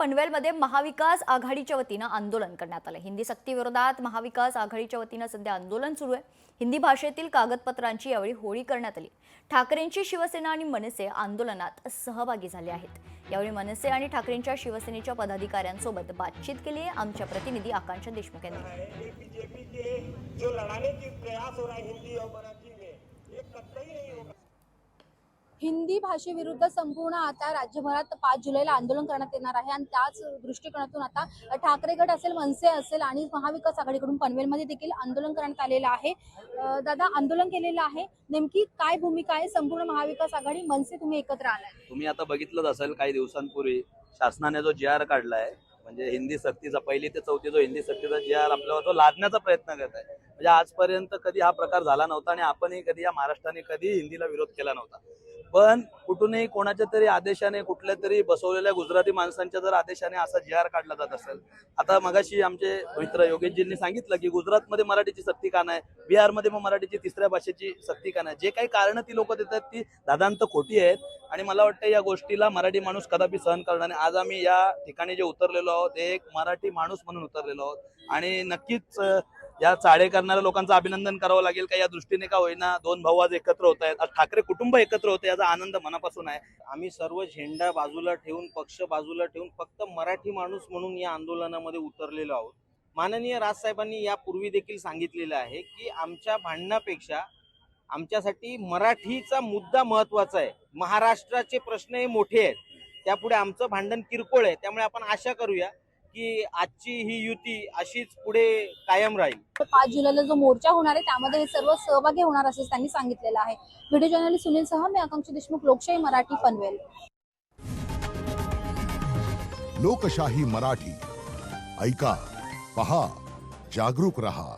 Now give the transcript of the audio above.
पनवेलमध्ये महाविकास आघाडीच्या वतीनं आंदोलन करण्यात आलं। हिंदी सक्ती विरोधात महाविकास आघाडीच्या वतीनं सध्या आंदोलन सुरू आहे। हिंदी भाषेतील कागदपत्रांची यावेळी होळी करण्यात आली। ठाकरेंची शिवसेना आणि मनसे आंदोलनात सहभागी झाले आहेत। यावेळी मनसे आणि ठाकरेंच्या शिवसेनेच्या पदाधिकाऱ्यांसोबत बातचीत केली आहे आमच्या प्रतिनिधी आकांक्षा देशमुख यांनी। बीजेपी के जो लड़ाने की प्रयास हो रहा है हिंदी और मराठी में, ये कतई नहीं होगा। हिंदी भाषेविरुद्ध संपूर्ण आता राज्यभरात 5 जुलैला आंदोलन करण्यात येणार आहे आणि त्याच दृष्टिकोनातून आता ठाकरे गट असेल, मनसे असेल आणि महाविकास आघाडीकडून पनवेलमध्ये देखील आंदोलन करण्यात आलेलं आहे। दादा, आंदोलन केलेलं आहे, नेमकी काय भूमिका आहे? संपूर्ण महाविकास आघाडी मनसे तुम्ही एकत्र आलाय। तुम्ही आता बघितलंच असेल काही दिवसांपूर्वी शासनाने जो जी.आर. काढलाय, म्हणजे हिंदी सक्तीचा 1ली ते 4थी जो हिंदी सक्तीचा जी.आर. आपल्यावर तो लादण्याचा प्रयत्न करत आहे। म्हणजे आजपर्यंत कधी हा प्रकार झाला नव्हता आणि आपणही कधी या महाराष्ट्राने कधी हिंदीला विरोध केला नव्हता। पण कुठूनही कोणाच्या तरी आदेशाने, कुठल्या तरी बसवलेल्या गुजराती माणसांच्या जर आदेशाने असा जी.आर. काढला जात असेल, आता मगाशी आमचे मित्र योगेशजींनी सांगितलं की गुजरातमध्ये मराठीची सक्ती का नाही, बिहारमध्ये मग मराठीची तिसऱ्या भाषेची सक्ती का नाही। जे काही कारण ती लोक देतात ती दादांत खोटी आहेत आणि मला वाटतं या गोष्टीला मराठी माणूस कदापि सहन करणार नाही। आज आम्ही या ठिकाणी जे उतरलेलो आहोत एक मराठी माणूस म्हणून उतरलेलो आहोत आणि नक्कीच या चाळे करणाऱ्या लोकांचं अभिनंदन करावं लागेल का या दृष्टीने का होईना दोन भाऊ आज एकत्र होत आहेत, आज ठाकरे कुटुंब एकत्र होते, याचा आनंद मनापासून आहे। आम्ही सर्व झेंडा बाजूला ठेवून, पक्ष बाजूला ठेवून फक्त मराठी माणूस म्हणून या आंदोलनामध्ये उतरलेलो आहोत। माननीय राजसाहेबांनी यापूर्वी देखील सांगितलेलं आहे की आमच्या भांडणापेक्षा आमच्यासाठी मराठीचा मुद्दा महत्वाचा आहे। महाराष्ट्राचे प्रश्न हे मोठे आहेत, त्यापुढे आमचं भांडण किरकोळ आहे। त्यामुळे आपण आशा करूया की आजची ही युती अशीच पुढे कायम राहील। 5 जुलैला जो मोर्चा होणार आहे त्यामध्ये हे सर्व सहभागी होणार असं त्यांनी सांगितलेलं आहे। व्हिडिओ जर्नलिस्ट सुनील सह मी आकांक्षा देशमुख, लोकशाही मराठी, पनवेल। लोकशाही मराठी ऐका, पहा, जागरूक रहा।